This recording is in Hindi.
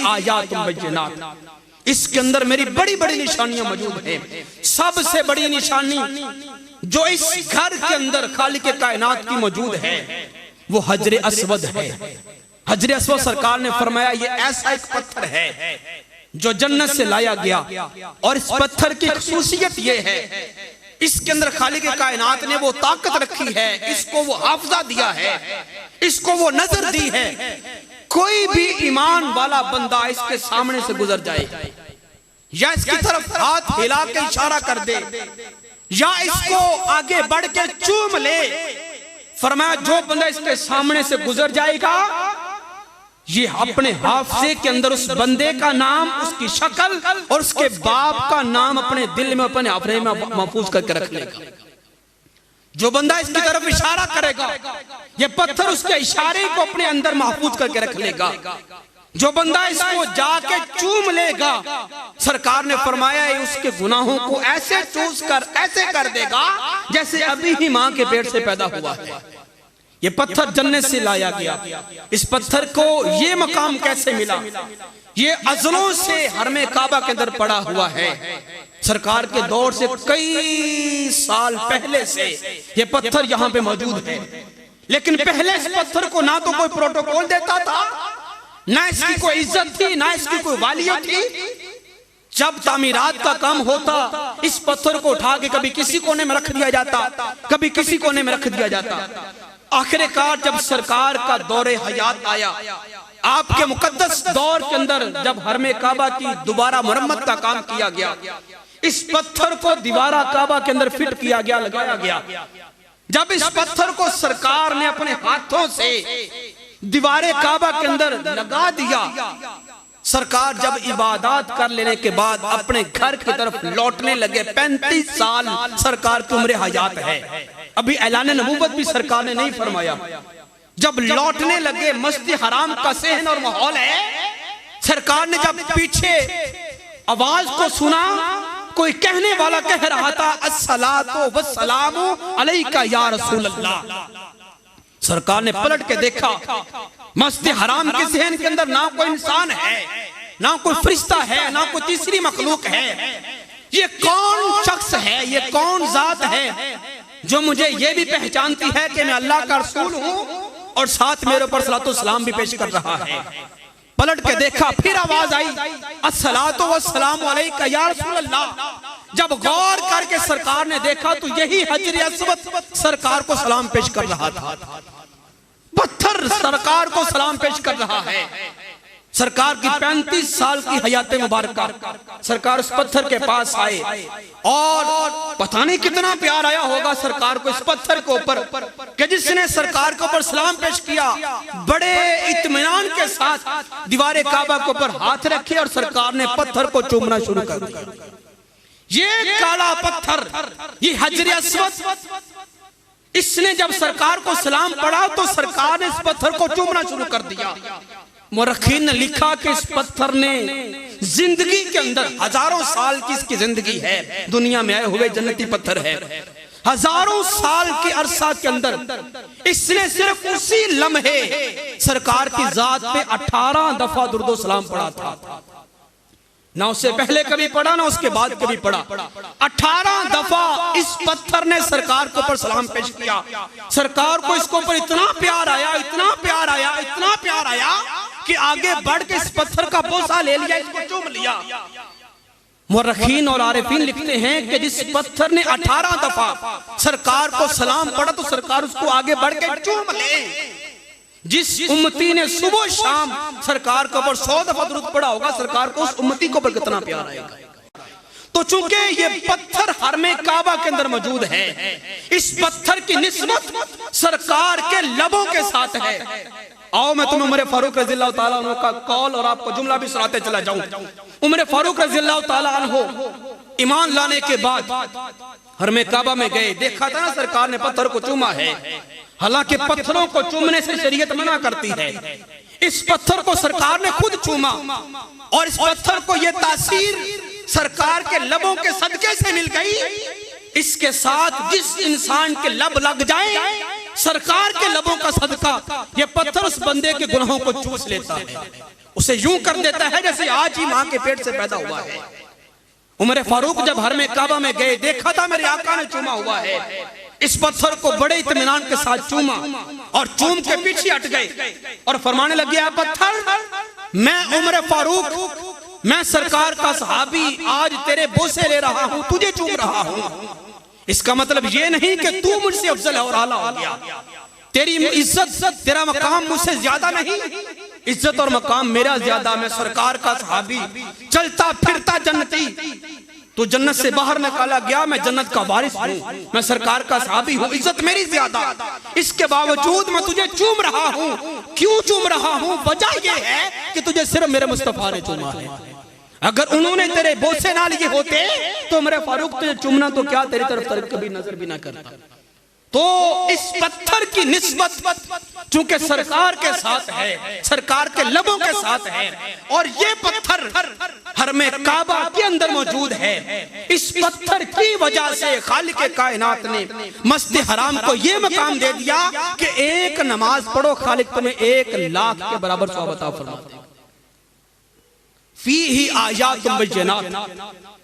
आयातुम बय्यिनात, इसके अंदर मेरी बड़ी बड़ी निशानियां मौजूद हैं। सबसे बड़ी निशानी जो इस घर के अंदर खालिक कायनात की मौजूद है वो हजर अस्वद है। हजर अस्वद सरकार ने फरमाया ये ऐसा एक पत्थर है जो जन्नत से लाया गया, और इस पत्थर की खुसूसियत ये है इसके अंदर खालिक कायनात ने वो ताकत रखी है, इसको वो हाफजा दिया है, इसको वो नजर दी है। कोई भी ईमान वाला बंदा इसके सामने से गुजर जाए या इसकी तरफ हाथ हिला के इशारा कर दे या इसको आगे बढ़ के चूम ले, फरमाया जो बंदा इसके सामने से गुजर जाएगा ये अपने हाफजे के अंदर उस बंदे का नाम, उसकी शक्ल और उसके बाप का नाम अपने दिल में, अपने हाफजे में महफूज करके रख लेगा। जो बंदा इसकी तरफ इशारा करेगा ये पत्थर उसके इशारे को अपने अंदर महफूज करके रख लेगा। जो बंदा इसको जाके चूम लेगा, सरकार ने फरमाया उसके गुनाहों को ऐसे चूस कर ऐसे कर देगा जैसे अभी ही मां के पेट से पैदा हुआ है। ये पत्थर जन्नत से लाया गया। इस पत्थर को ये मकाम कैसे मिला? ये अज़लों से हरमे काबा के अंदर पड़ा हुआ है। सरकार के दौर से कई साल पहले से ये पत्थर यहाँ पे मौजूद है, लेकिन पहले इस पत्थर को ना तो कोई प्रोटोकॉल देता था, ना इसकी कोई इज्जत थी, ना इसकी कोई वालियत थी। जब तामीरात का काम होता इस पत्थर को उठा के कभी किसी कोने में रख दिया जाता, कभी किसी कोने में रख दिया जाता। आखिरकार जब सरकार का दौरे हयात आया, आपके मुकद्दस दौर के अंदर जब हरमे काबा की दोबारा मरम्मत का काम किया गया, इस पत्थर को दीवारा काबा के अंदर फिट किया गया, लगाया गया। जब इस पत्थर को सरकार ने अपने हाथों से दीवारे काबा के अंदर लगा दिया, सरकार जब इबादत कर लेने के बाद अपने घर की तरफ लौटने लगे। 35 साल सरकार की उम्र हयात है, अभी ऐलान नबूवत भी सरकार ने नहीं फरमाया। जब लौटने लगे, मस्जिद हराम का सहन और माहौल है। सरकार ने जब पीछे आवाज को सुना, कोई कहने वाला कह रहा था अस्सलातु वस्सलामु अलैका या रसूल अल्लाह। सरकार ने पलट के देखा, मस्जिद हराम के सहन के अंदर ना कोई इंसान है, ना कोई फरिश्ता है, ना कोई तीसरी मखलूक है। ये कौन शख्स है, ये कौन जात है जो मुझे ये भी पहचानती है कि मैं अल्लाह का रसूल हूँ और साथ मेरे ऊपर सलातो सलाम भी पेश कर रहा है। पलट के देखा, फिर आवाज आई अस्सलातु वस्सलामु अलैका या रसूल अल्लाह। जब गौर करके सरकार ने देखा तो यही हजर अस्वद सरकार को सलाम पेश कर रहा था। पत्थर सरकार को सलाम पेश कर रहा है। सरकार की 35 साल की हयात मुबारक, सरकार उस पत्थर के पास आए और पता नहीं कितना प्यार आया होगा सरकार को इस पत्थर के ऊपर कि जिसने सरकार के ऊपर सलाम पेश किया। बड़े इत्मीनान के साथ दीवारे काबा के ऊपर हाथ रखे और सरकार ने पत्थर को चूमना शुरू कर दिया। ये काला पत्थर, ये हजर अस्वद, इसने जब सरकार को सलाम पढ़ा तो सरकार ने इस पत्थर को चूमना शुरू कर दिया। मुर्रखीन ने लिखा कि इस पत्थर ने जिंदगी के अंदर हजारों साल की इसकी जिंदगी है, दुनिया में आए हुए जन्नती पत्थर है। हजारों साल के अरसा के अंदर इसने सिर्फ उसी लम्हे सरकार की जात पे 18 दफा दुरूद सलाम पढ़ा था। ना उससे पहले कभी पढ़ा, ना उसके बाद कभी पढ़ा। 18 दफा इस पत्थर ने सरकार के ऊपर सलाम पेश किया। सरकार को इसके ऊपर इतना प्यार आया, इतना प्यार आया, इतना प्यार आया कि आगे बढ़ के इस पत्थर का बोसा ले लिया, इसको चूम लिया। मुर्रखीन और आरिफीन लिखते हैं कि जिस पत्थर ने 18 दफा सरकार को सलाम पढ़ा तो सरकार उसको आगे बढ़ के चूम ले। जिस उम्मती ने सुबह शाम सरकार के ऊपर 100 दफा दुरूद पढ़ा होगा, सरकार को उस उम्मती के ऊपर कितना प्यार आएगा। तो चूंकि ये पत्थर हरमे काबा के अंदर मौजूद है, इस पत्थर की निस्बत सरकार के लबों के साथ है। आओ मैं तुम्हें उमर फारूक रज़ियल्लाहु ताला अन्हु का कौल और आपको जुमला भी सुनाते चला जाऊं। उमर फारूक रज़ियल्लाहु ताला अन्हु ईमान लाने के बाद हरमे काबा में गए, देखा था ना सरकार ने पत्थर को चूमा है। हालांकि पत्थरों को चूमने से शरीयत मना करती है, इस पत्थर को सरकार ने खुद चूमा और इस पत्थर को यह तासीर सरकार के लबों के सदके से मिल गई। इसके साथ जिस इंसान के लब लग जाए सरकार के लबों का सदका, ये पत्थर उस बंदे के गुनाहों को चूस लेता है। उसे यूं कर देता है जैसे आज ही मां के पेट से पैदा हुआ है। उमर फारूक जब हर में काबा में गए, देखा था मेरे आका ने चूमा हुआ है, इस पत्थर को बड़े इत्मीनान के साथ चूमा और चूम के पीछे हट गए और फरमाने लगे, पत्थर मैं उमर फारूक, मैं सरकार का सहाबी आज तेरे बोसे ले रहा हूं, तुझे चूम रहा हूं। इसका मतलब ये नहीं कि तू मुझसे अफजल और आला हो गया, तेरी इज्जत तेरा मकाम मुझसे ज्यादा नहीं, इज्जत और मकाम मेरा ज्यादा। मैं सरकार का सहाबी, चलता फिरता जन्नती, तो जन्नत से बाहर निकाला गया, मैं जन्नत का वारिस हूं, मैं सरकार का सहाबी हूं, इज्जत मेरी ज्यादा। इसके बावजूद मैं तुझे चूम रहा हूं। क्यों चूम रहा हूं? वजह यह है कि तुझे सिर्फ मेरे मुस्तफा ने चूमा है। अगर उन्होंने तेरे बोसे ना लिए होते तो मेरे फारूक तुझे चूमना तो क्या, तेरी तरफ कभी नजर भी ना करता। तो इस पत्थर की निस्बत चूंकि सरकार के साथ है, सरकार के लबों के साथ है, और ये पत्थर हरमे काबा के अंदर मौजूद है, इस पत्थर की वजह से खालिक कायनात ने मस्जिद हराम को ये मकाम दे दिया कि एक नमाज पढ़ो, खालिक तुम्हें 1 लाख के बराबर सवाब अता फरमाते। फीही आयातुम बय्यिनात,